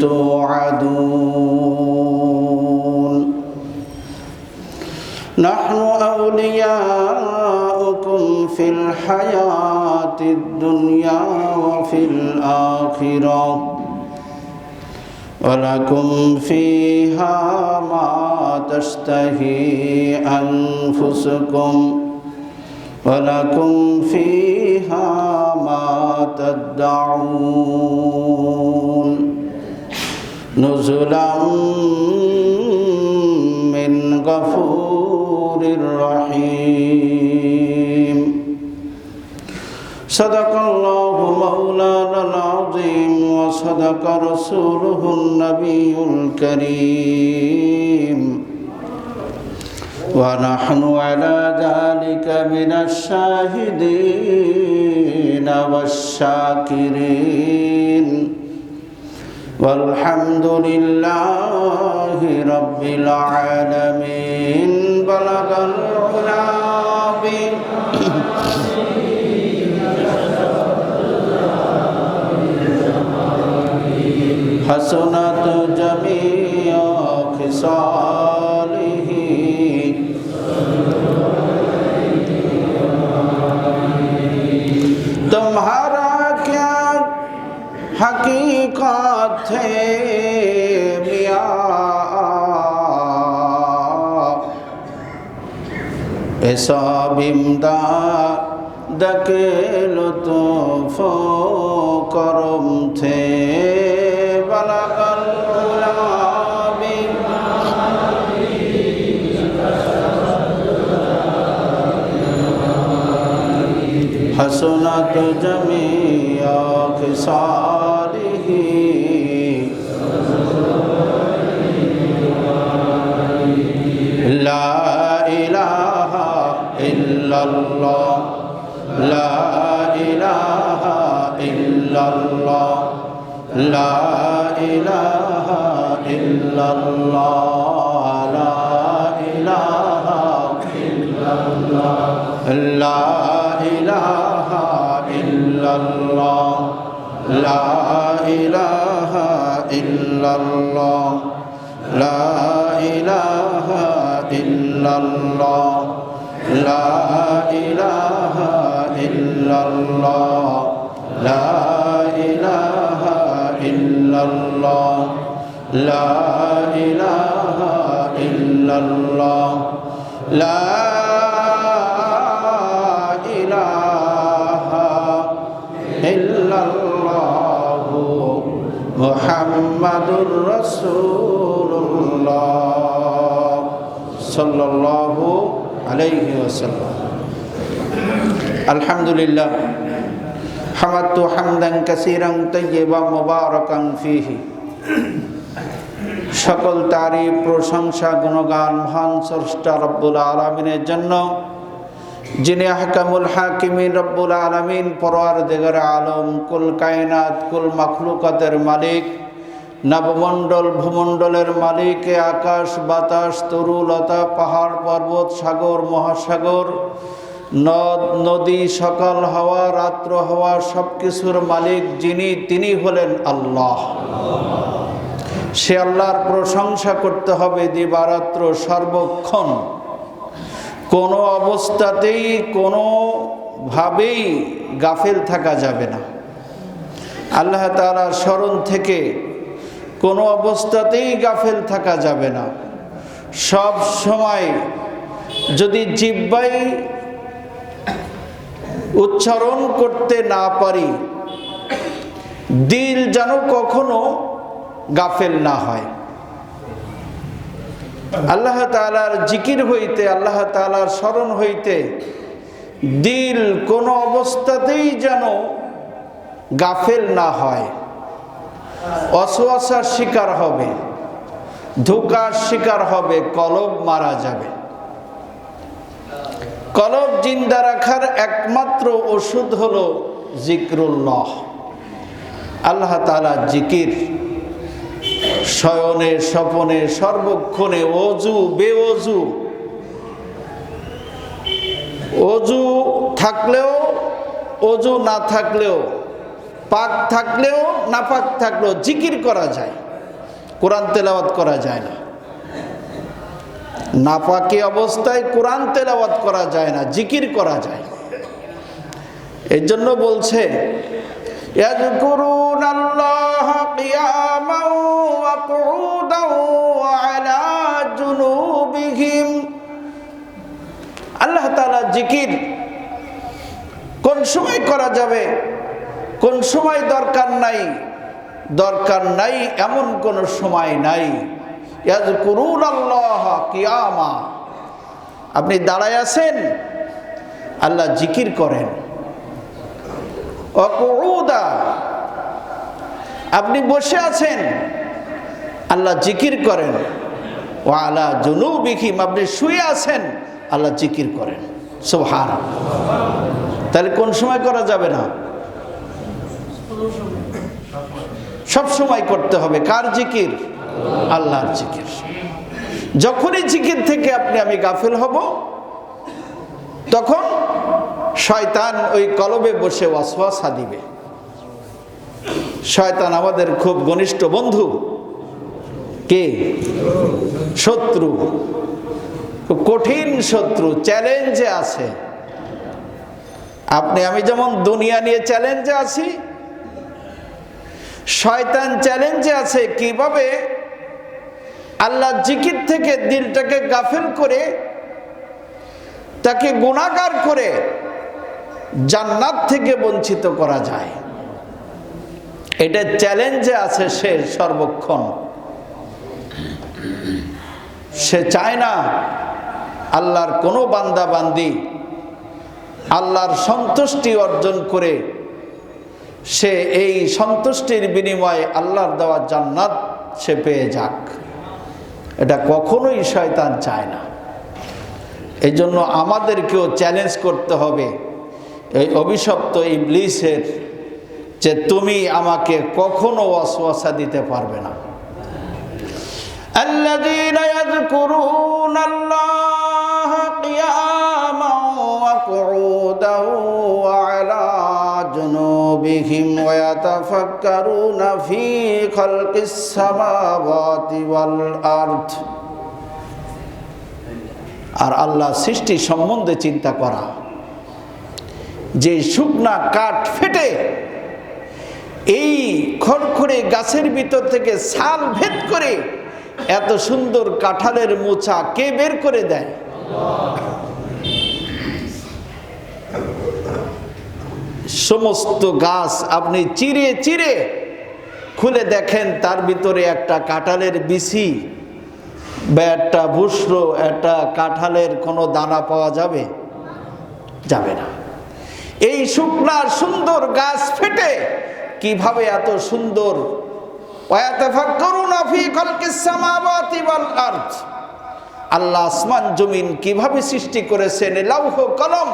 توعدون نحن أولياؤكم في الحياة الدنيا وفي الآخرة ولكم فيها ما تشتهي أنفسكم ولكم فيها ما تدعون نزلا من غفور رحيم صدق الله مولانا العظيم وصدق رسوله النبي الكريم ونحن على ذلك من الشاهدين والشاكرين والحمد لله رب العالمين بلغ العلا حسنت جميع خصاله तुम्हारा क्या हकीकत है मियाँ ऐसा इमदाद के लुत्फ़ करम थे बलगल उलामी हसनत जमीआ खिसालिही ला इलाहा इल्लल्लाह ला इलाहा इल्लल्लाह ला इलाहा इल्लल्लाह ला इलाहा इल्लल्लाह ला इलाहा इल्लल्लाह ला इलाहा इल्लल्लाह ला इलाहा इल्लल्लाह ला इलाहा इल्लल्लाह ला इलाहा इल्लल्लाह ला इलाहा इल्लल्लाह ला मुहम्मदुर रसूलुल्लाह सल्लल्लाहु अलैहि वसल्लम अल्हम्दुलिल्लाह हमदतु हम्दन कसीरन तय्यिबा मुबारकान फीही সকল তারিফ প্রশংসা গুণগান মহান স্রষ্টা রব্বুল আলামিনের জন্য যিনি আহকামুল হাকিমিন রব্বুল আলামিন পরওয়ারদিগার আলম কুল কায়নাত কুল মাখলুকাতের মালিক নবমণ্ডল ভূমণ্ডলের মালিক আকাশ বাতাস তরুলতা পাহাড় পর্বত সাগর মহাসাগর নদ নদী সকাল হাওয়া রাত্র হাওয়া সব কিছুর মালিক যিনি তিনি হলেন আল্লাহ। সে আল্লাহর প্রশংসা করতে হবে দিবারাত্র সর্বক্ষণ, কোনো অবস্থাতেই কোনোভাবেই গাফেল থাকা যাবে না। আল্লাহ তাআলার স্মরণ থেকে কোনো অবস্থাতেই গাফেল থাকা যাবে না। সব সময় যদি জিহ্বায় উচ্চারণ করতে না পারি, দিল যেন কখনো গাফেল না হয়। আল্লাহ তাআলার জিকির হইতে, আল্লাহ তাআলার স্মরণ হইতে দিল কোনো অবস্থাতেই যেন গাফেল না হয়। ওয়াসওয়াসার শিকার হবে, ধোঁকার শিকার হবে, কলব মারা যাবে। কলব জিন্দা রাখার একমাত্র ওষুধ হলো জিক্রুল্লাহ, আল্লাহ তাআলার জিকির। শয়নে স্বপনে সর্বক্ষণে, অজু বেঅজু, অজু থাকলেও অজু না থাকলেও, পাক থাকলেও নাপাক থাকলেও জিকির করা যায়। কোরআন তেলাওয়াত করা যায় না। নাপাকি অবস্থায় কোরআন তেলাওয়াত করা যায় না, জিকির করা যায়। এই জন্য বলছে ইয়াযকুরুনাল্লাহা কিয়ামান ওয়া কুউদান ওয়া আলা জুনুবিহিম। আল্লাহ তাআলা জিকির কোন সময় করা যাবে, কোন সময় দরকার নাই এমন কোন সময় নাই। ইয়াযকুরুনাল্লাহা কিয়ামা, আপনি দাঁড়ায় আছেন, আল্লাহ জিকির করেন। ওয়া কুউদা, আপনি বসে আছেন, আল্লাহ জিকির করেন। ওয়া আলা জুনুবিহিম, আপনি শুয়ে আছেন, আল্লাহ জিকির করেন। সুবহানাল্লাহ। তাহলে কোন সময় করা যাবে না? সব সময় করতে হবে। কার জিকির? আল্লাহর জিকির। যখনই জিকির থেকে আমি গাফিল হব, তখন শয়তান ওই কলবে বসে ওয়াসওয়াসা দিবে। শয়তান আমাদের খুব ঘনিষ্ঠ বন্ধু। কে? শত্রু, কঠিন শত্রু, চ্যালেঞ্জে আছে। আমি যেমন দুনিয়া নিয়ে চ্যালেঞ্জে আছি, শয়তান চ্যালেঞ্জে আছে কিভাবে আল্লাহ জিকির থেকে দিলটাকে গাফিল করে তাকে গুনাহগার করে জান্নাত থেকে বঞ্চিত করা যায়। এটা চ্যালেঞ্জে আছে সে সর্বক্ষণ। সে চায় না আল্লাহর কোনো বান্দা বান্দি আল্লাহর সন্তুষ্টি অর্জন করে সে এই সন্তুষ্টির বিনিময়ে আল্লাহর দেওয়া জান্নাত সে পেয়ে যাক। এটা কখনোই শয়তান চায় না। এই জন্য আমাদেরকেও চ্যালেঞ্জ করতে হবে এই অভিশপ্ত ইবলিসের, যে তুমি আমাকে কখনো ওয়াসওয়াসা দিতে পারবে না। আল্লাযীনা ইয়াযকুরুনাল্লাহা কিয়ামান ওয়া কুউদান ওয়া আলা জুনুবিহিম ওয়া ইয়াতাফাক্কারুনা ফী খালকিস সামাওয়াতি ওয়াল আরদ। আর আল্লাহ সৃষ্টি সম্বন্ধে চিন্তা করা, যে শুকনা কাঠ ফেটে এই খড়খড়ে গাছের ভিতর থেকে ছাল ভেদ করে এত সুন্দর কাঁঠালের মোচা কে বের করে দেয়? সমস্ত গাছ আপনি চিরে চিরে খুলে দেখেন, তার ভিতরে একটা কাঁঠালের বিচি বা একটা বুশর, একটা কাঁঠালের কোনো দানা পাওয়া যাবে? যাবে না। এই শুকনা সুন্দর গাছ ফেটে কিভাবে এত সুন্দর ওয়াতাফাক্কারুনা ফী খালকিস সামাওয়াতি ওয়াল আরদ, আল্লাহ আসমান জমিন কিভাবে সৃষ্টি করেছেন। লৌহ কলম,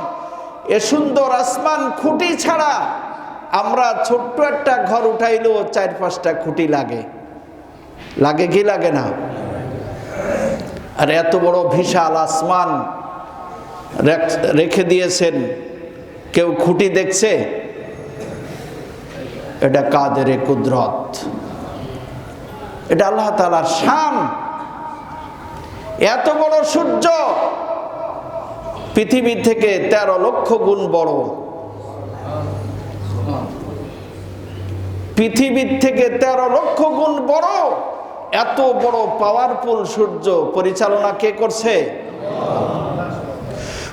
এ সুন্দর আসমান খুঁটি ছাড়া আমরা ছোট্ট একটা ঘর উঠাইলেও 4-5টা খুঁটি লাগে কি লাগে না? আর এত বড় বিশাল আসমান রেখে দিয়েছেন, কেউ খুঁটি দেখছে? এটা কাদের কুদরত, এটা আল্লাহ তাআলার শান। এত বড় সূর্য পৃথিবী থেকে 13 লক্ষ গুণ বড়, পৃথিবীর থেকে 13 লক্ষ গুণ বড়। এত বড় পাওয়ারফুল সূর্য পরিচালনা কে করছে?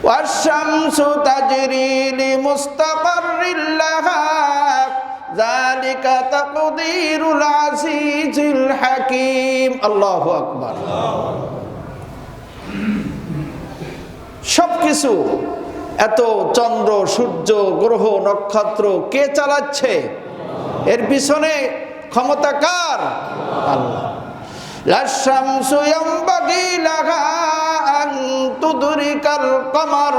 ওয়াশ-শামসু তাজরি লিমুস্তাকাররিল লাহা যালিকা তাকদীরুল আজিজিল হাকীম। আল্লাহু আকবার। সবকিছু, এত চন্দ্র সূর্য গ্রহ নক্ষত্র কে চালাচ্ছে? এর পিছনে ক্ষমতা কার? আল্লাহ। লাশ-শামসু ইয়ামবাগি লাহা আন তুদরিকাল কমার।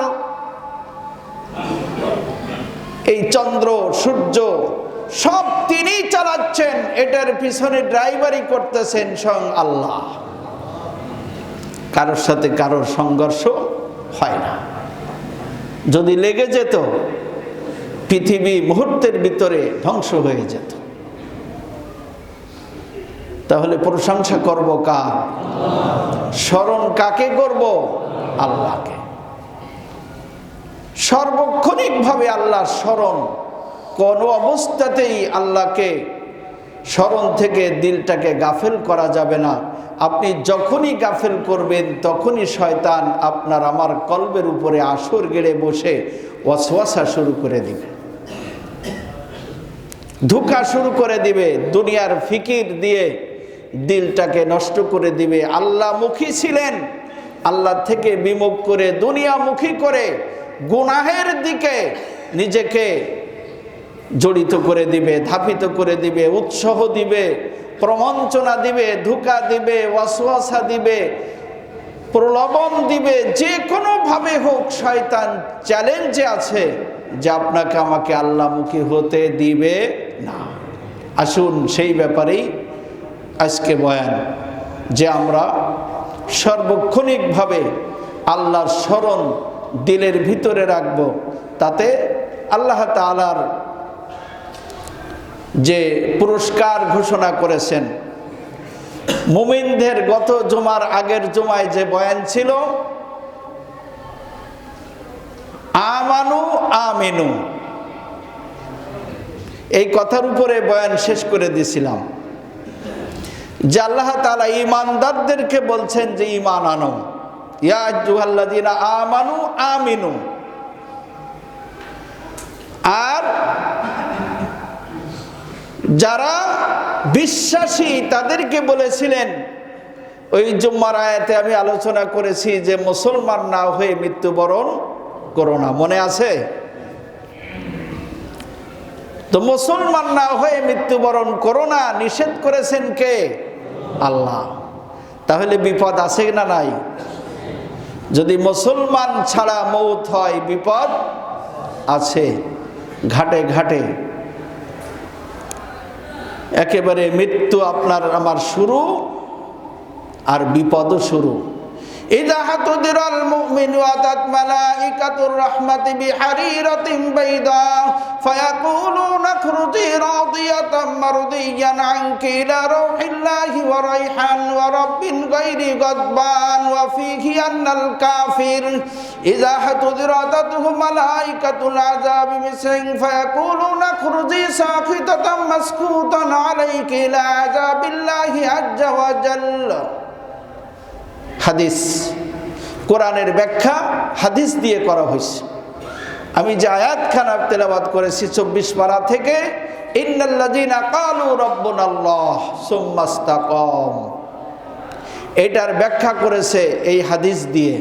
এই চন্দ্র সূর্য সব তিনি চালাচ্ছেন, এটার পিছনে ড্রাইভারি করতেছেন স্বয়ং আল্লাহ। কারোর সাথে কারোর সংঘর্ষ হয় না। যদি লেগে যেত, পৃথিবী মুহূর্তের ভিতরে ধ্বংস হয়ে যেত। তো তাহলে প্রশংসা করব কার? স্মরণ কাকে করব? আল্লাহকে। সর্বক্ষণিকভাবে আল্লাহর স্মরণ, কোনো অবস্থাতেই আল্লাহকে স্মরণ থেকে দিলটাকে গাফেল করা যাবে না। আপনি যখনই গাফেল করবেন তখনই শয়তান আপনার আমার কলবের উপরে আসর গেড়ে বসে ওয়াসওয়াসা শুরু করে দিবে, ধোঁকা শুরু করে দিবে, দুনিয়ার ফিকির দিয়ে দিলটাকে নষ্ট করে দিবে। আল্লাহমুখী ছিলেন, আল্লাহ থেকে বিমুখ করে দুনিয়ামুখী করে গুনাহের দিকে নিজেকে জড়িত করে দিবে, ধাপিত করে দিবে, উৎসাহ দিবে, প্রবঞ্চনা দিবে, ধোঁকা দিবে, ওয়াসওয়াসা দিবে, প্রলোভন দিবে। যে কোনোভাবে হোক শয়তান চ্যালেঞ্জে আছে যে আপনাকে আমাকে আল্লাহমুখী হতে দিবে না। আসুন সেই ব্যাপারেই আজকে বয়ান, যে আমরা সর্বক্ষণিকভাবে আল্লাহর স্মরণ দিলের ভিতরে রাখব। তাতে আল্লাহ তাআলার যে পুরস্কার ঘোষণা করেছেন, মুমিনদের গত জুমার আগের জুমায় যে বয়ান ছিল, আমানু আমিনু, এই কথার উপরে বয়ান শেষ করে দিয়েছিলাম যে আল্লাহ তাআলা ঈমানদারদেরকে বলছেন যে ঈমান আনো, ইয়া আইয়ুহাল্লাযীনা আমানু আমিনু। আর যারা বিশ্বাসী তাদেরকে বলেছিলেন, ওই জুম্মার আয়াতে আমি আলোচনা করেছি যে মুসলমান না হয়ে মৃত্যুবরণ করো না, মনে আছে? তো মুসলমান না হয়ে মৃত্যুবরণ করো না নিষেধ করেছেন কে? আল্লাহ। তাহলে বিপদ আছে না নাই? যদি মুসলমান ছাড়া মৌত হয় বিপদ আছে। ঘাটে ঘাটে একেবারে মৃত্যু আপনার আমার শুরু, আর বিপদও শুরু। ইযা হাতুদিরাল মুমিনু আতাত মালাইকাতুর রাহমাতি বিহারিরাতিন বাইদা ফায়াকুলুনা খুরুজি রাদিয়াতাম মারদিয়ান আনকি ইলা রাউহিল্লাহি ওয়া রাইহান ওয়া রাব্বিন গায়রি গাদবান ওয়া ফীহি আন্নাল কাফির ইযা হাতুদিরাতুহুম মালাইকাতুল আযাবি মিসিন ফায়াকুলুনা খুরুজি সাখিতাতাম মাসকুতান আলাইকি ইলা আযাবিল্লাহি আজ্জা ওয়া জাল্লা। হাদিস, কোরআনের ব্যাখ্যা হাদিস দিয়ে করা হয়েছে। আমি যে আয়াতখানা তেলাওয়াত করেছি 24 পারা থেকে, ইন্নাল্লাযীনা ক্বালু রাব্বুনাল্লাহ সুম্মা ইসতাকাম, এটার ব্যাখ্যা করেছে এই হাদিস দিয়ে।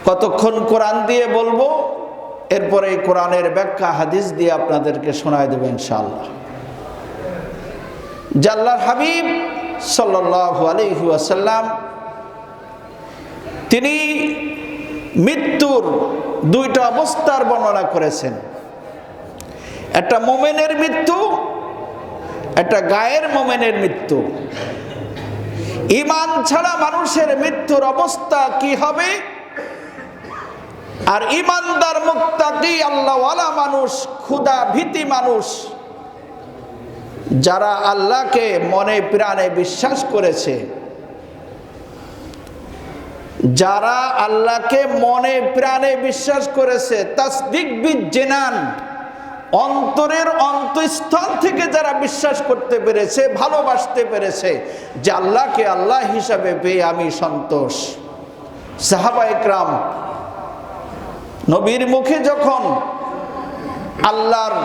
কতক্ষণ কোরআন দিয়ে বলবো, এরপরে এই কোরআনের ব্যাখ্যা হাদিস দিয়ে আপনাদেরকে শোনায় দেব ইনশাআল্লাহ। আল্লাহর হাবিব সাল্লাল্লাহু আলাইহি ওয়াসাল্লাম তিনি মৃত্যুর দুইটা অবস্থার বর্ণনা করেছেন। একটা মুমিনের মৃত্যু, একটা গায়ের মুমিনের মৃত্যু। ঈমান ছাড়া মানুষের মৃত্যুর অবস্থা কি হবে, আর ঈমানদার মুত্তাকি আল্লাহওয়ালা মানুষ, খোদা ভীতি মানুষ, যারা আল্লাহকে মনে প্রাণে বিশ্বাস করেছে, যারা আল্লাহকে মনে প্রাণে বিশ্বাস করেছে, তাসদিক বিজ্জিনান, অন্তরের অন্তঃস্থল থেকে যারা বিশ্বাস করতে পেরেছে, ভালোবাসতে পেরেছে যে আল্লাহকে আল্লাহ হিসাবে পেয়ে আমি সন্তোষ। সাহাবায়ে কেরাম নবীর মুখে যখন আল্লাহর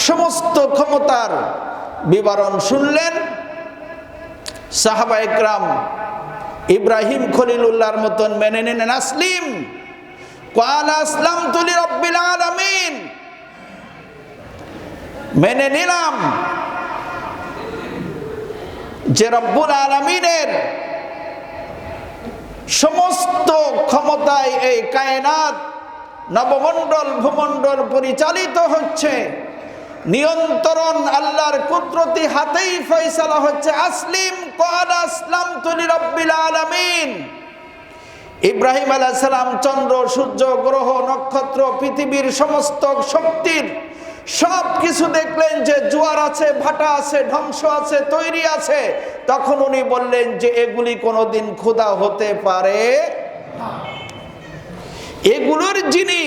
সমস্ত ক্ষমতার বিবরণ শুনলেন, সাহাবায়ে কেরাম ইব্রাহিম খলিলুল্লাহর মতন মেনে নিলেন। আসলিম ক্বাল আসলামতু লিরাব্বিল আলামিন, মেনে নিলাম যে রব্বুল আলামিনের সমস্ত ক্ষমতায় এই কায়নাত, নবমণ্ডল ভূমণ্ডল পরিচালিত হচ্ছে, নিয়ন্ত্রণ আল্লাহর কুদরতি হাতেই ফয়সালা হচ্ছে। আসলিম ক্বাল আসলামতু লিরাব্বিল আলামিন। ইব্রাহিম আলাইহিস সালাম চন্দ্র, সূর্য, গ্রহ, নক্ষত্র, পৃথিবীর সমস্ত শক্তির সব কিছু দেখলেন যে জোয়ার আছে, ভাটা আছে, ধ্বংস আছে, তৈরি আছে, তখন উনি বললেন যে এগুলি কোনোদিন খোদা হতে পারে না। এগুলোর যিনি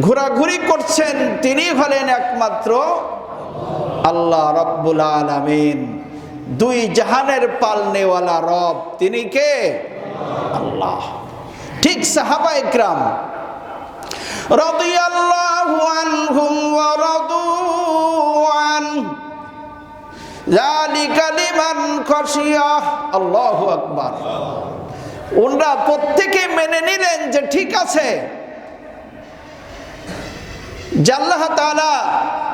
ঘোরাঘুরি করছেন তিনি হলেন একমাত্র আল্লাহ রাব্বুল আলামিন, দুই জাহানের পালনেওয়ালা রব। তিনি কে? আল্লাহ। ঠিক সাহাবায়ে কিরাম রাদিয়াল্লাহু আনহুম ওয়া রাদু আন যালিকা লিমান খাশিয়া, আল্লাহু আকবার। ওনারা প্রত্যেকে মেনে নিলেন যে ঠিক আছে, যে আল্লাহ তাআলা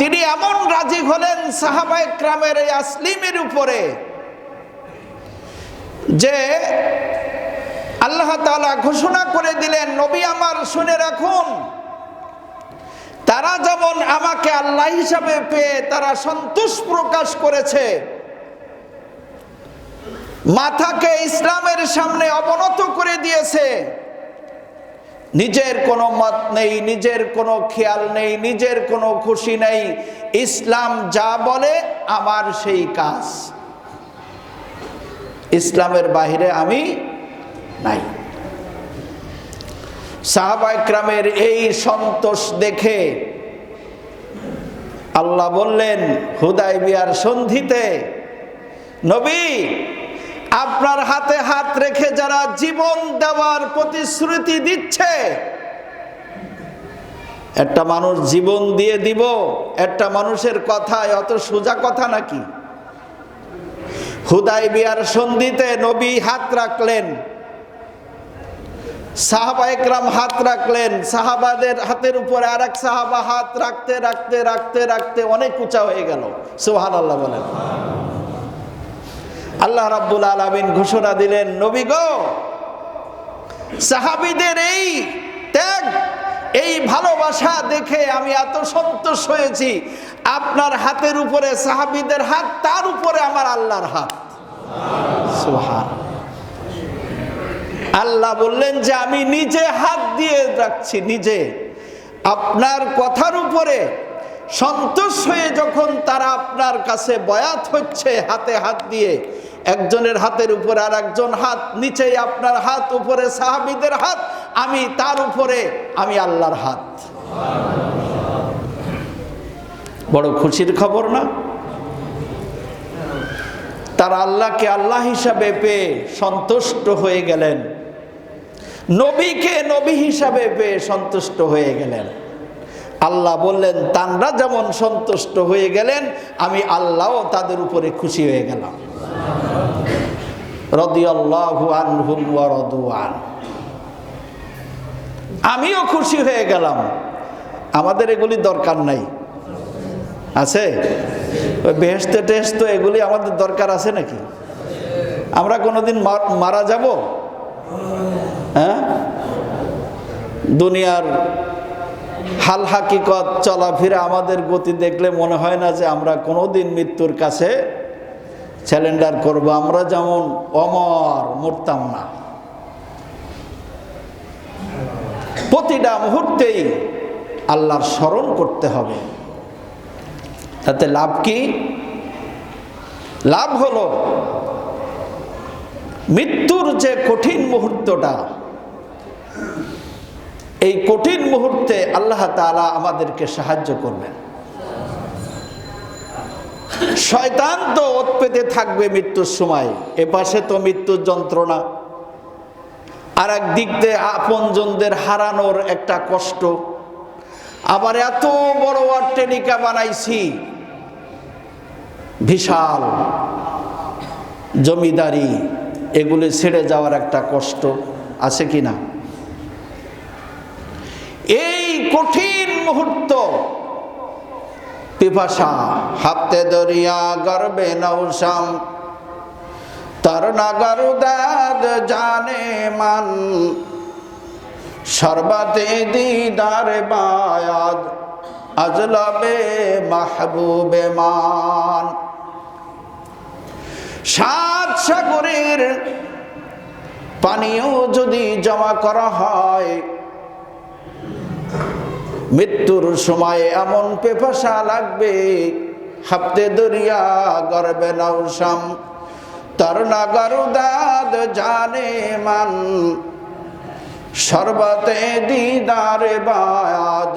তিনি এমন রাজি হলেন সাহাবায়ে কিরামের এই আসলিমের উপরে যে আল্লাহ তাআলা ঘোষণা করে দিলেন, নবী আমার শুনে রাখুন, তারা যেমন আমাকে আল্লাহ হিসাবে পেয়ে তারা সন্তোষ প্রকাশ করেছে, মাথাকে ইসলামের সামনে অবনত করে দিয়েছে, নিজের কোনো মত নেই, নিজের কোনো খেয়াল নেই, নিজের কোনো খুশি নেই, ইসলাম যা বলে আমার সেই কাজ, ইসলামের বাহিরে আমি নাই। সাহাবায়ে কিরামের এই সন্তোষ দেখে আল্লাহ বললেন হুদায়বিয়ার সন্ধিতে, নবী আপনার হাতে হাত রেখে যারা জীবন দেওয়ার প্রতিশ্রুতি দিচ্ছে, একটা মানুষ জীবন দিয়ে দিব, একটা মানুষের কথায় অত সোজা কথা নাকি? হুদায়বিয়ার সন্ধিতে নবী হাত রাখলেন, সাহাবায়ে কিরাম হাত রাখলেন, সাহাবাদের হাতের উপরে আরেক সাহাবা হাত রাখতে রাখতে রাখতে রাখতে অনেক উঁচা হয়ে গেল। সুবহানাল্লাহ বলেন। আল্লাহ রাব্বুল আলামিন ঘোষণা দিলেন, নবী গো, সাহাবীদের এই ত্যাগ, এই ভালোবাসা দেখে আমি এত সন্তোষ হয়েছি, আপনার হাতের উপরে সাহাবীদের হাত, তার উপরে আমার আল্লাহর হাত। সুবহানাল্লাহ। আল্লাহ বললেন যে আমি নিজে হাত দিয়ে রাখছি, নিজে আপনার কথার উপরে সন্তোষ হয়ে যখন তারা আপনার কাছে বয়াত হচ্ছে হাতে হাত দিয়ে, একজনের হাতের উপরে আর একজন হাত, নিচে আপনার হাত, উপরে সাহাবীদের হাত, আমি তার উপরে আমি আল্লাহর হাত। বড় খুশির খবর না? তারা আল্লাহকে আল্লাহ হিসাবে পেয়ে সন্তুষ্ট হয়ে গেলেন, নবীকে নবী হিসাবে পেয়ে সন্তুষ্ট হয়ে গেলেন। আল্লাহ বললেন তানরা যেমন সন্তুষ্ট হয়ে গেলেন, আমি আল্লাহও তাদের উপরে খুশি হয়ে গেলাম। রাদিয়াল্লাহু আনহুম ওয়া রাদু আন, আমিও খুশি হয়ে গেলাম। আমাদের এগুলি দরকার নাই, আছে? ওই বেহেশতে টেস্ট তো এগুলি আমাদের দরকার আছে নাকি? আমরা কোনোদিন মারা যাব? হ্যাঁ, দুনিয়ার হাল হাকিকত চলাফেরা আমাদের গতি দেখলে মনে হয় না যে আমরা কোনোদিন মৃত্যুর কাছে স্যালেন্ডার করব। আমরা যেমন অমর, মরতাম না। প্রতিটা মুহূর্তেই আল্লাহর স্মরণ করতে হবে। তাতে লাভ কি? লাভ হলো মৃত্যুর যে কঠিন মুহূর্তটা, এই কঠিন মুহূর্তে আল্লাহ তাআলা আমাদেরকে সাহায্য করবেন। শয়তান তো ওত পেতে থাকবে মৃত্যুর সময়, এপাশে তো মৃত্যুর যন্ত্রণা, আর একদিক দিয়ে আপনজনদের হারানোর একটা কষ্ট, আবার এত বড় অট্টালিকা বানাইছি, বিশাল জমিদারি, এগুলি ছেড়ে যাওয়ার একটা কষ্ট আছে কি না? এই কঠিন মুহূর্ত, পিপাসা হাতে দরিয়া গর্বে নৌশাম, তার নাগরুদাদ জানে মান, শরবতে দিদার বায়াদ আজলাবে মাহবুবে মান। সাত সাগরের পানিও যদি জমা করা হয়, মৃত্যুর সময় এমন পেপাসা লাগবে, হাফতে দরিয়া গর্বে নৌশাম, তরনা গরুদাদ জানে মান, শরবতে দিদারে বায়াদ,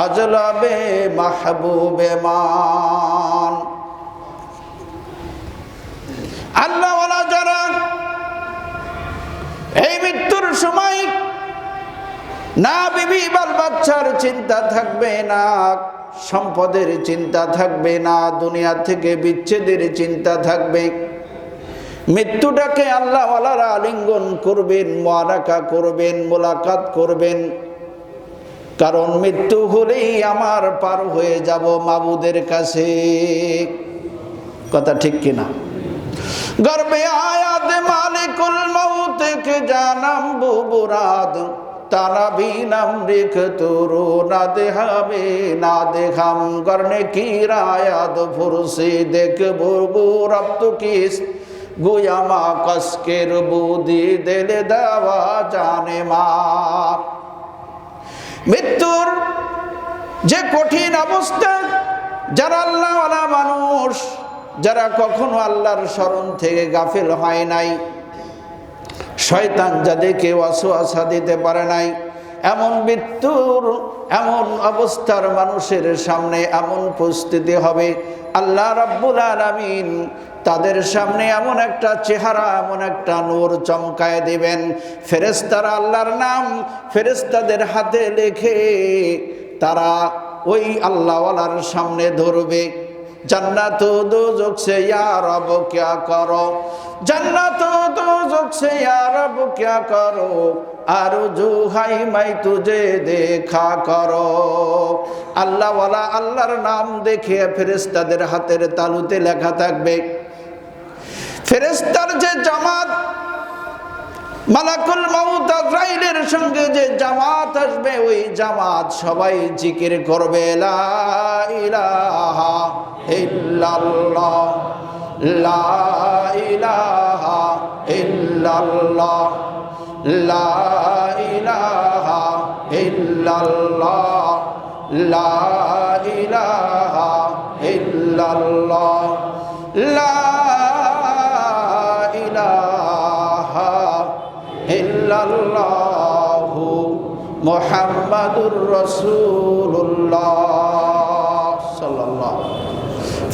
আজলাবে মাহবুবে মান। আল্লাহ ওয়ালা যারা এই মৃত্যুর সময় না বিবি বাল বাচ্চার চিন্তা থাকবে না, সম্পদের চিন্তা থাকবে না, দুনিয়া থেকে বিচ্ছেদের চিন্তা থাকবে। মৃত্যুটাকে আল্লাহ ওয়ালারা আলিঙ্গন করবেন, মুআরাকা করবেন, মোলাকাত করবেন, কারণ মৃত্যু হলেই আমার পার হয়ে যাব মাবুদের কাছে। কথা ঠিক কিনা? গর্বে আয়াত মালিকুল মউত কে জানাম বুবুরাদ, তারা বিনাম রেখ তোরো না দেখাবে না দেখাম, করনে কি রায়াদ ফুরসি দেখ বুবু রব্ত কিস, গুয়ামা কসকের বুদি দেলে দেওয়া জানে মা। মৃত্যুর যে কঠিন অবস্থা, যারা আল্লাহওয়ালা মানুষ, যারা কখনো আল্লাহর স্মরণ থেকে গাফিল হয় নাই, শয়তান যাদেরকে ওয়াসওয়াসা দিতে পারে নাই, এমন মৃত্যুর এমন অবস্থার মানুষের সামনে এমন পরিস্থিতি হবে, আল্লাহ রাব্বুল আলামিন তাদের সামনে এমন একটা চেহারা, এমন একটা নূর চমকায় দিবেন। ফেরেশতারা আল্লাহর নাম ফেরেশতাদের হাতে লিখে তারা ওই আল্লাহওয়ালার সামনে ধরবে। जन्नत दोज़ख से या रब क्या करो, जन्नत दोज़ख से या रब क्या करो, आरज़ू है मैं तुझे देखा करो। আল্লাহ ওয়ালা আল্লাহর নাম দেখে ফেরেশতাদের হাতের তালুতে লেখা থাকবে। ফেরেশতার যে জামাত, মালাকুল মউত আজরাইলের সঙ্গে যে জামাত আসবে, ওই জামাত সবাই জিকির করবে লা ইলাহা ইল্লাল্লাহ, লা ইলাহা ইল্লাল্লাহ, লা ইলাহা ইল্লাল্লাহ, লা ইলাহা ইল্লাল্লাহ, লা ইলাহা ইল্লাল্লাহু মুহাম্মাদুর রাসূলুল্লাহ সাল্লাল্লাহু।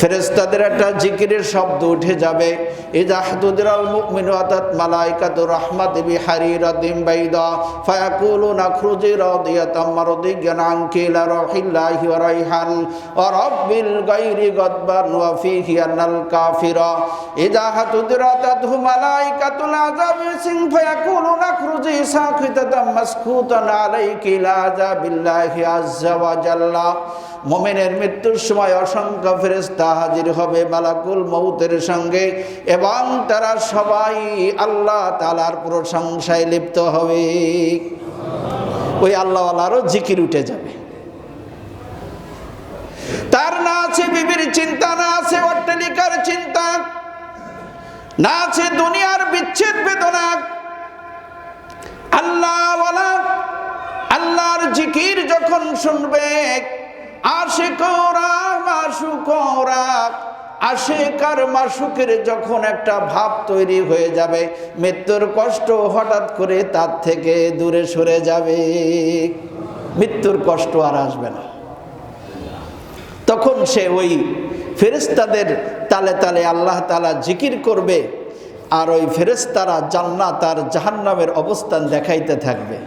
ফেরেশতাদের একটা জিকিরের শব্দ উঠে যাবে, ইযা হুদিরাল মুমিনু আতাত মালাইকাতু রাহমাতি বিহারিরাতিম বাইদা ফায়াকুলুনা খুরুজি রাদিয়াতাম মারদিয়ান আনকিলা রাহিল্লাহি ওয়া রাইহান ওয়া রাব্বিল গায়রি গাদবান ওয়া ফীহি আনাল কাফিরা। ইযা হুদিরাতাতহু মালাইকাতুল আযাবি সিন ফায়াকুলুনা খুরুজি সাকিতাতাম মাসকুতান আলাইকি লা আযাবিল্লাহি আযজা ওয়া জাল্লা। মুমিনের মৃত্যুর সময় অসংখ্য ফেরেশতা হাজির হবে মালাকুল মউতের সঙ্গে, এবং তারা সবাই আল্লাহ তাআলার প্রশংসায় লিপ্ত হবে। ওই আল্লাহওয়ালারও জিকির উঠে যাবে। তার না আছে বিবির চিন্তা, না আছে অট্টালিকার চিন্তা, না আছে দুনিয়ার বিচ্ছেদ বেদনা। আল্লাহওয়ালা আল্লাহর জিকির যখন শুনবে, আশিকরা মাশুকরা, আশিক আর মাশুকের যখন একটা ভাব তৈরি হয়ে যাবে, মৃত্যুর কষ্ট হঠাৎ করে তার থেকে দূরে সরে যাবে, মৃত্যুর কষ্ট আর আসবে না। তখন সে ওই ফেরেশতাদের তালে তালে আল্লাহ তাআলা জিকির করবে, আর ওই ফেরেশতারা জান্নাত আর জাহান্নামের অবস্থান দেখাইতে থাকবে।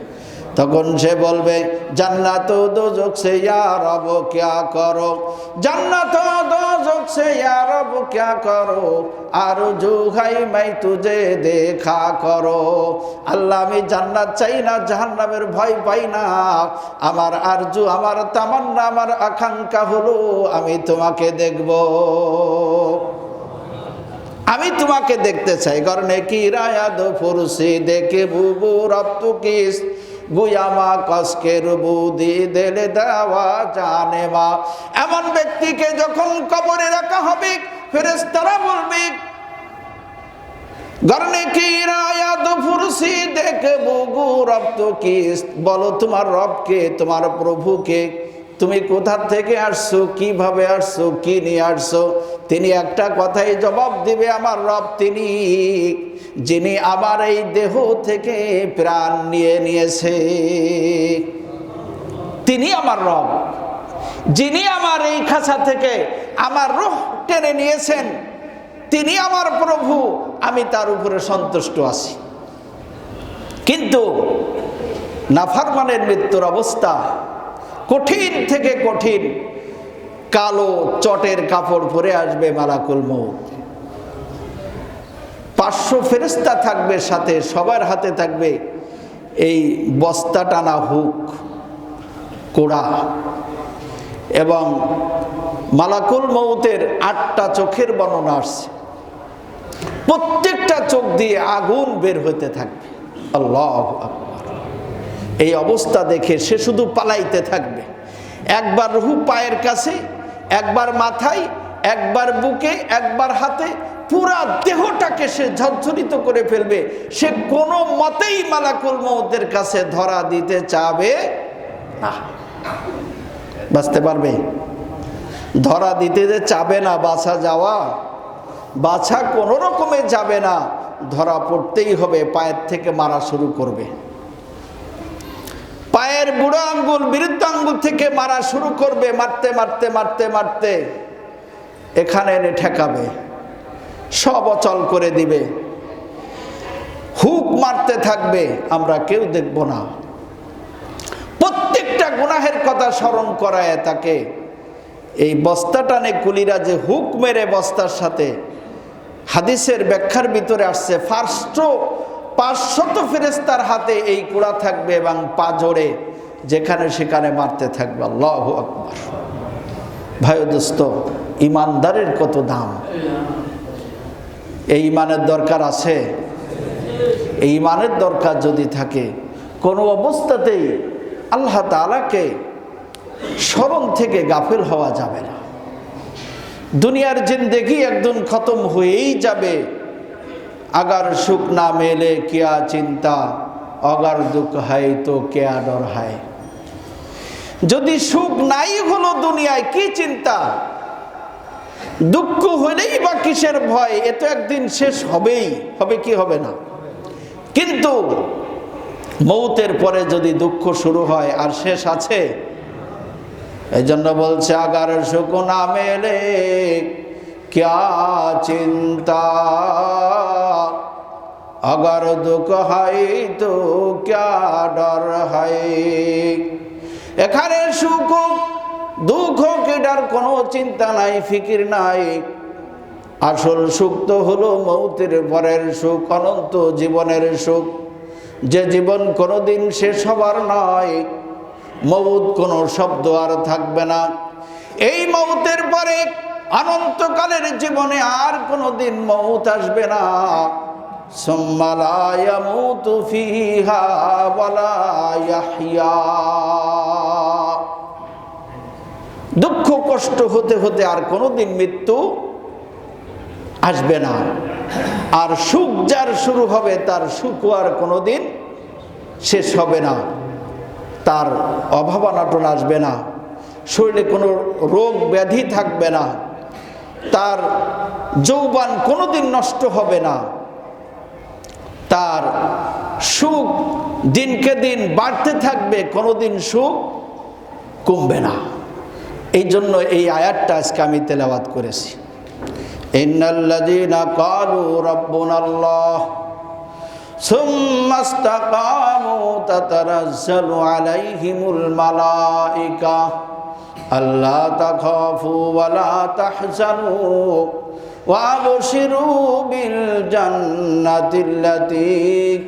তখন সে বলবে, জান্নাত দোজখ সে ইয়া রব ক্যা করো, জান্নাত দোজখ সে ইয়া রব ক্যা করো, আরজু হাই মাই তুজে দেখা করো। আল্লাহ, আমি জান্নাত চাই না, জাহান্নামের ভয় পাই না, আমার আরজু, আমার তামান্না, আমার আকাঙ্ক্ষা হলো আমি তোমাকে দেখব, আমি তোমাকে দেখতে চাই। গরনে কি রায়াদ ফুরসি দেখে বুবু রব্তু কিস, গুয়ামা কসকের বুদি দেলে দেওয়া জানে মা। এমন ব্যক্তিকে যখন কবরে রাখা হবে, ফেরেশতারা বলবে, গরনে কি রায়াত ফুরসি দেখবো গো রব তো কি, বলো তোমার রবকে, তোমার প্রভুকে, তুমি কোথা থেকে আসছো, কিভাবে আসছো, কি নিয়ে আসছো। তিনি একটা কথাই জবাব দিবে, আমার রব তিনি যিনি আমার এই দেহ থেকে প্রাণ নিয়ে নিয়েছে, তিনি আমার রব, যিনি আমার এই খাঁচা থেকে আমার রূহ টেনে নিয়েছেন, তিনি আমার প্রভু, আমি তার উপরে সন্তুষ্ট আছি। কিন্তু নাফরমানের মৃত্যুর অবস্থা কঠিন থেকে কঠিন। কালো চটের কাপড় পরে আসবে মালাকুল মউত, 500 ফেরেশতা থাকবে সাথে, সবার হাতে থাকবে এই বস্তা টানা হুক, কোড়া, এবং মালাকুল মউতের 8টা চোখের বর্ণনা আসছে। প্রত্যেকটা চোখ দিয়ে আগুন বের হতে থাকবে। আল্লাহু আকবার। এই অবস্থা দেখে সে শুধু পালাইতে থাকবে। একবার রূহ পায়ের কাছে, একবার মাথায়, একবার বুকে, একবার হাতে, পুরা দেহটাকে সে ঝরঝরিত করে ফেলবে। সে কোনো মতেই মালাকুল মউতের কাছে ধরা দিতে চাবে না। বাঁচতে পারবে? ধরা দিতে যে চাবে না, বাঁচা যাওয়া, বাছা কোনো রকমে যাবে না, ধরা পড়তেই হবে। পায়ের থেকে মারা শুরু করবে, পায়ের বুড়ো আঙ্গুল বৃদ্ধ আঙ্গুল থেকে মারা শুরু করবে, মারতে মারতে মারতে মারতে এখানে এনে ঠেকাবে, সব অচল করে দিবে, হুক মারতে থাকবে, আমরা কেউ দেখব না। প্রত্যেকটা গুনাহের কথা স্মরণ করায় তাকে এই বস্তা টানে কুলিরা যে হুক মেরে বস্তার সাথে, হাদিসের ব্যাখ্যার ভিতরে আসছে 500 ফেরেশতার হাতে এই কুড়া থাকবে এবং পা জোড়ে যেখানে সেখানে মারতে থাকবে। আল্লাহু আকবার। ভাই দোস্ত, ইমানদারের কত দাম! এই ইমানের দরকার আছে। এই ইমানের দরকার যদি থাকে, কোনো অবস্থাতেই আল্লাহ তাআলাকে স্মরণ থেকে গাফিল হওয়া যাবে না। দুনিয়ার জিন্দেগি একদিন খতম হয়েই যাবে। अगर सुख ना मिले क्या चिंता, अगर दुख है तो क्या डर है। যদি সুখ নাই হলো দুনিয়ায়, কি চিন্তা? দুঃখ হলেই বা কিসের ভয়? এ তো একদিন শেষ হবেই, হবে কি হবে না। কিন্তু মৌতের পরে যদি দুঃখ শুরু হয়, আর শেষ আছে? এই জন্য বলছে अगर सुख ना मिले क्या चिंता, अगर दुख है तो क्या डर है। এখানে সুখ দুঃখ কি ডর কোনো চিন্তা নাই, ফিকির নাই। আসল সুখ তো হলো মৌতের পরের সুখ, অনন্ত জীবনের সুখ, যে জীবন কোনোদিন শেষ হবার নয়। মৌত কোনো শব্দ আর থাকবে না। এই মৌতের পরে অনন্তকালের জীবনে আর কোনোদিন মৌত আসবে না। সুম্মা লা ইয়ামুতু ফিহা ওয়ালা ইয়াহইয়া। দুঃখ কষ্ট হতে হতে আর কোনোদিন মৃত্যু আসবে না। আর সুখ যার শুরু হবে, তার সুখ আর কোনোদিন শেষ হবে না। তার অভাব অনটন আসবে না, শরীরে কোনো রোগ ব্যাধি থাকবে না, তার যৌবন কোনোদিন নষ্ট হবে না, তার সুখ দিনকে দিন বাড়তে থাকবে, কোনোদিন সুখ কমবে না। এই জন্য এই আয়াতটা আজকে আমি তেলাওয়াত করেছি। ইন্নাল্লাযীনা ক্বালু রাব্বুনাল্লাহ সুম্মা ইসতাকামু তাতানাজ্জালু আলাইহিমুল মালায়েকা আল্লা তাখাফু ওয়া লা তাহজানু ওয়া আবশিরু বিল জান্নাতিল্লাতী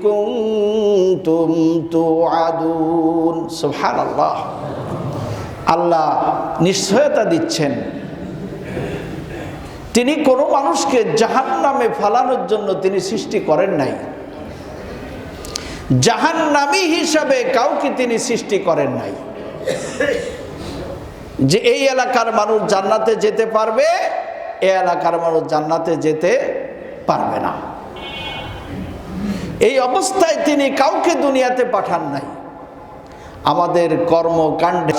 কুনতুম তুআদুন। সুবহানাল্লাহ। আল্লাহ নিশ্চয়তা দিচ্ছেন, তিনি কোনো মানুষকে জাহান্নামে ফালানোর জন্য তিনি সৃষ্টি করেন নাই। জাহান্নামী হিসাবে কাউকে তিনি সৃষ্টি করেন নাই যে এই এলাকার মানুষ জান্নাতে যেতে পারবে, এই এলাকার মানুষ জান্নাতে যেতে পারবে না। এই অবস্থায় তিনি কাউকে দুনিয়াতে পাঠান নাই। আমাদের কর্মকাণ্ডে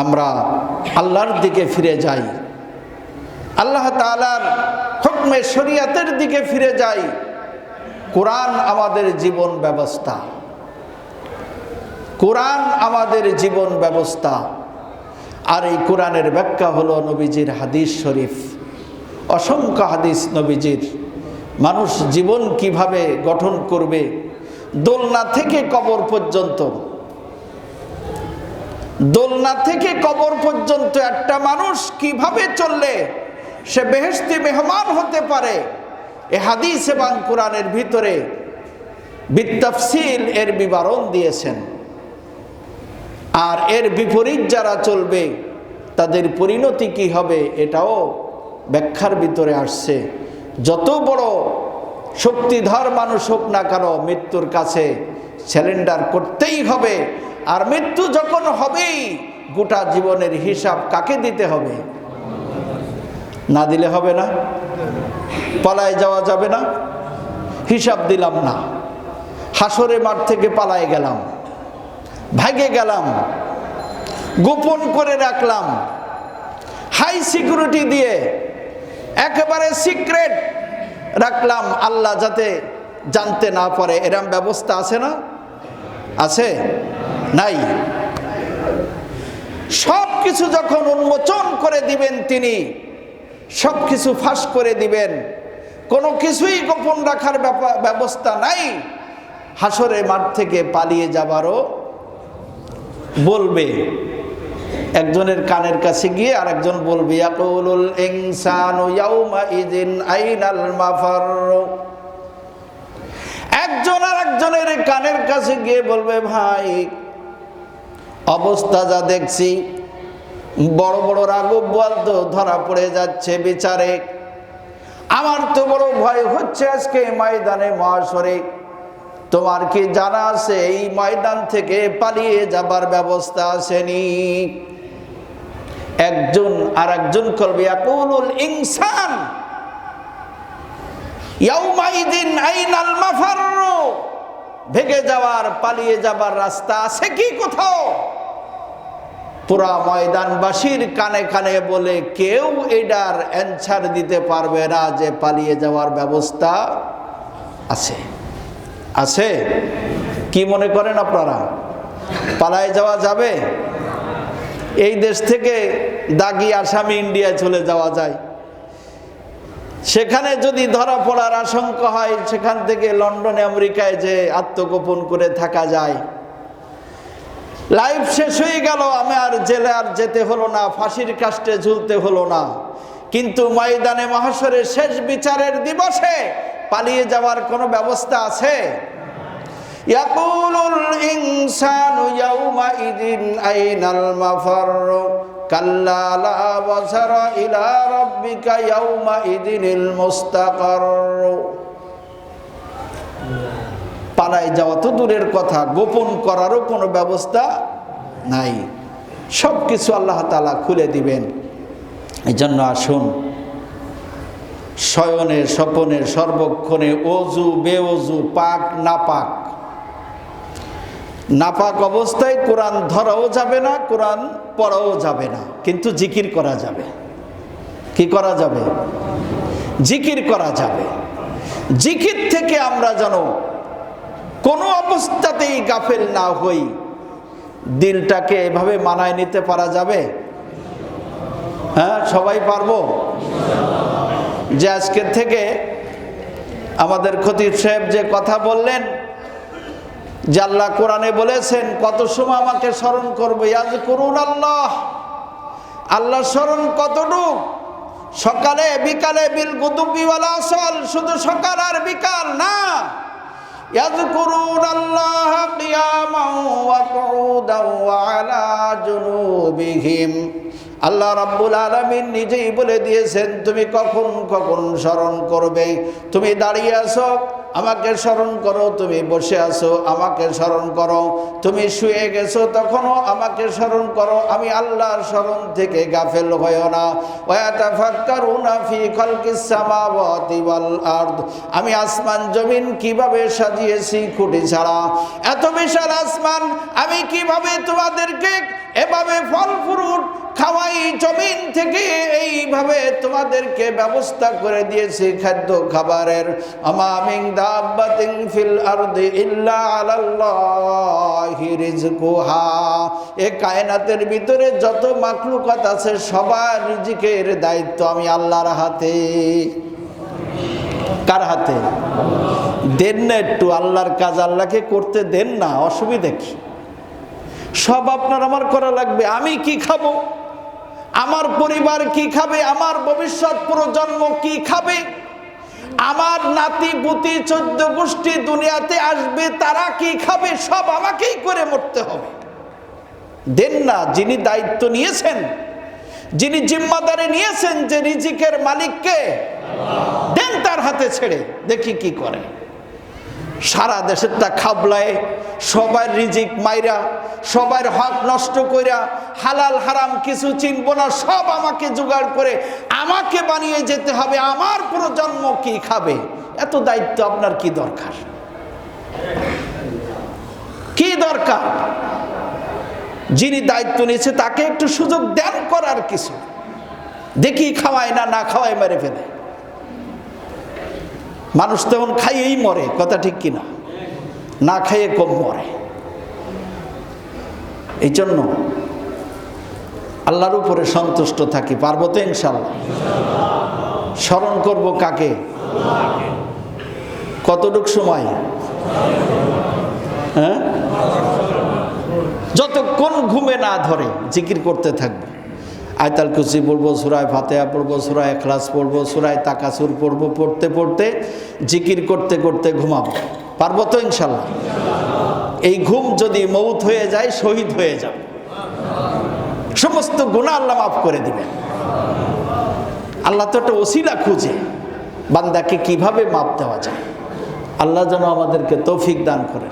আমরা আল্লাহর দিকে ফিরে যাই, আল্লাহ তাআলার হুকমে শরীয়তের দিকে ফিরে যাই। কোরআন আমাদের জীবন ব্যবস্থা, কোরআন আমাদের জীবন ব্যবস্থা। আর এই কোরআনের ব্যাখ্যা হলো নবীজির হাদিস শরীফ। অসংখ্য হাদিস নবীজির মানুষ জীবন কিভাবে গঠন করবে, দোলনা থেকে কবর পর্যন্ত, দোলনা থেকে কবর পর্যন্ত একটা মানুষ কিভাবে চললে সে বেহেশতি মেহমান হতে পারে, এ হাদিস এবং কোরআনের ভিতরে বিতাফসিল এর বিবরণ দিয়েছেন। আর এর বিপরীত যারা চলবে তাদের পরিণতি কি হবে এটাও ব্যাখ্যার ভিতরে আসছে। যত বড় শক্তিধর মানুষ হোক না কেন, মৃত্যুর কাছে স্যালেন্ডার করতেই হবে। আর মৃত্যু যখন হবেই, গোটা জীবনের হিসাব কাকে দিতে হবে? না দিলে হবে না, পালায় যাওয়া যাবে না। হিসাব দিলাম না, হাসরে মাঠ থেকে পালায় গেলাম, ভাগে গেলাম, গোপন করে রাখলাম, হাই সিকিউরিটি দিয়ে একেবারে সিক্রেট রাখলাম, আল্লাহ যাতে জানতে না পারে। এরম ব্যবস্থা আছে না? আছে? নাই। সব কিছু যখন উন্মোচন করে দিবেন, তিনি সব কিছু ফাঁস করে দিবেন, কোনো কিছুই গোপন রাখার ব্যবস্থা নাই। হাসরের মাঠ থেকে পালিয়ে যাবারও বলবে, একজনের কানের কাছে গিয়ে আরেকজন বলবে, ইয়াকুলুল ইনসানু ইয়াউমা ইযিন আইনাল মাফার। একজন আরেকজনের কানের কাছে গিয়ে বলবে, ভাই অবস্থা যা দেখছি, বড় বড় রাঘব বলতো ধরা পড়ে যাচ্ছে বিচারে, আমার তো বড় ভয় হচ্ছে আজকে ময়দানে মহাশরে। তোমার কি জানা আছে এই ময়দান থেকে পালিয়ে যাবার ব্যবস্থা আসেনি? একজন আর একজন করবে, ইয়াকুলুল ইনসান ইয়াউমাইদিন আইনাল মাফার। ভেগে যাওয়ার, পালিয়ে যাবার রাস্তা আছে কি কোথাও? পুরা ময়দানবাসীর কানে কানে বলে কেউ এটার অ্যানসার দিতে পারবে না যে পালিয়ে যাওয়ার ব্যবস্থা আছে। আছে? কি মনে করেন আপনারা, পালায় যাওয়া যাবে? এই দেশ থেকে দাগি আসামি ইন্ডিয়ায় চলে যাওয়া যায়, সেখানে যদি ধরা পড়ার আশঙ্কা হয় সেখান থেকে লন্ডনে আমেরিকায় যে আত্মগোপন করে থাকা যায়। লাইফ শেষ হয়ে গেল, আমি আর জেলে আর যেতে হলো না, ফাঁসির কাস্টে ঝুলতে হলো না। কিন্তু ময়দানে মাহশরের শেষ বিচারের দিবসে পালিয়ে যাওয়ার কোনো ব্যবস্থা আছে? ইয়াকুলুল ইনসানু ইয়াউমাইদিন আইনাল মাফার কাল্লা লা ওয়াজারা ইলা রাব্বিকা ইয়াউমাইদিনিল মুস্তাকার। পালায় যাওয়া তো দূরের কথা, গোপন করারও কোনো ব্যবস্থা নাই। সব কিছু আল্লাহ তাআলা খুলে দিবেন। এই জন্য আসুন, শয়নে স্বপনে সর্বক্ষণে অজু বেঅজু, পাক নাপাক, নাপাক অবস্থায় কোরআন ধরাও যাবে না, কোরআন পড়াও যাবে না, কিন্তু জিকির করা যাবে। কি করা যাবে? জিকির করা যাবে। জিকির থেকে আমরা যেন কোনো অবস্থাতেই গাফেল না হই। দিলটাকে এভাবে মানায় নিতে পারা যাবে? হ্যাঁ, সবাই পারবো? যে আজকের থেকে আমাদের খতিব সাহেব যে কথা বললেন যে আল্লাহ কোরআনে বলেছেন, কত সময় আমাকে স্মরণ করবো, ইয়াজকুরুন আল্লাহ, আল্লাহ স্মরণ কতটুক? সকালে বিকালে, বিল গুদুবি ওয়াল আসল, শুধু সকাল আর বিকাল না। ইয়াজকুরুন আল্লাহ কিয়ামান ওয়া কুউদান ওয়া আলা জুনুবিহিম। আল্লাহ রাব্বুল আলামিন নিজেই বলে দিয়েছেন তুমি কখন কখন স্মরণ করবে। তুমি দাঁড়িয়ে আছো, আমাকে স্মরণ করো, তুমি বসে আছো আমাকে স্মরণ করো, তুমি শুয়ে গেছো তখনও আমাকে স্মরণ করো। আমি আল্লাহর স্মরণ থেকে গাফেল হইও না। ওয়াতাফাক্কারুনা ফি খালকিস সামাওয়াতি ওয়াল আরদ, আমি আসমান জমিন কিভাবে সাজিয়েছি খুঁটি ছাড়া। এত বিশাল আসমান আমি কিভাবে তোমাদেরকে এভাবে ফল ফ্রুট খাওয়াই, জমিন থেকে এইভাবে তোমাদেরকে ব্যবস্থা করে দিয়েছি খাদ্য খাবারের। আমা মিন দাব্বাতিন ফিল আরদি ইল্লা আলাল্লাহি রিজকুহা, এই কায়নাতের ভিতরে যত মাখলুকাত আছে সবার রিজিকের দায়িত্ব আমি আল্লাহর হাতে। কার হাতে? দেন না একটু আল্লাহর কাজ আল্লাহকে করতে দেন না, অসুবিধা কি? সব আপনার আমার করা লাগবে। আমি কি খাবো, আমার পরিবার কি খাবে, আমার ভবিষ্যৎ প্রজন্ম কি খাবে, আমার নাতি পুতি 14 গোষ্ঠী দুনিয়াতে আসবে তারা কি খাবে, সব আমাকেই করে মরতে হবে। দেন না, যিনি দায়িত্ব নিয়েছেন, যিনি জিম্মাদারি নিয়েছেন যে রিজিকের মালিককে, দেন তার হাতে ছেড়ে দেখি কি করে। সারা দেশেরটা খাবলায় সবার রিজিক মাইরা, সবার হক নষ্ট কইরা, হালাল হারাম কিছু চিনব না, সব আমাকে জোগাড় করে আমাকে বানিয়ে যেতে হবে। আমার প্রজন্ম কি খাবে, এত দায়িত্ব আপনার কি দরকার? কি দরকার? যিনি দায়িত্ব নিয়েছে তাকে একটু সুযোগ দেন করার কিছু। দেখি খাওয়ায় না, না খাওয়ায় মেরে ফেলে। মানুষ তেমন খাইয়েই মরে, কথা ঠিক কিনা? না খাইয়ে কম মরে। এই জন্য আল্লাহর উপরে সন্তুষ্ট থাকি। পারবো তো ইনশাল্লাহ? স্মরণ করব কাকে? কতটুক সময়? হ্যাঁ, যতক্ষণ ঘুমে না ধরে জিকির করতে থাকবে। আয়াতুল কুরসি পড়বো, সূরা ফাতিহা পড়বো, সূরা ইখলাস পড়বো, সূরা তাকাসুর পড়বো, পড়তে পড়তে জিকির করতে করতে ঘুমাবো। পারবো তো ইনশাল্লাহ? এই ঘুম যদি মৌত হয়ে যায়, শহীদ হয়ে যাবে, সমস্ত গুনাহ আল্লাহ মাফ করে দিবেন। আল্লাহ তো একটা ওসিলা খুঁজে বান্দাকে কিভাবে মাপ দেওয়া যায়। আল্লাহ যেন আমাদেরকে তৌফিক দান করেন।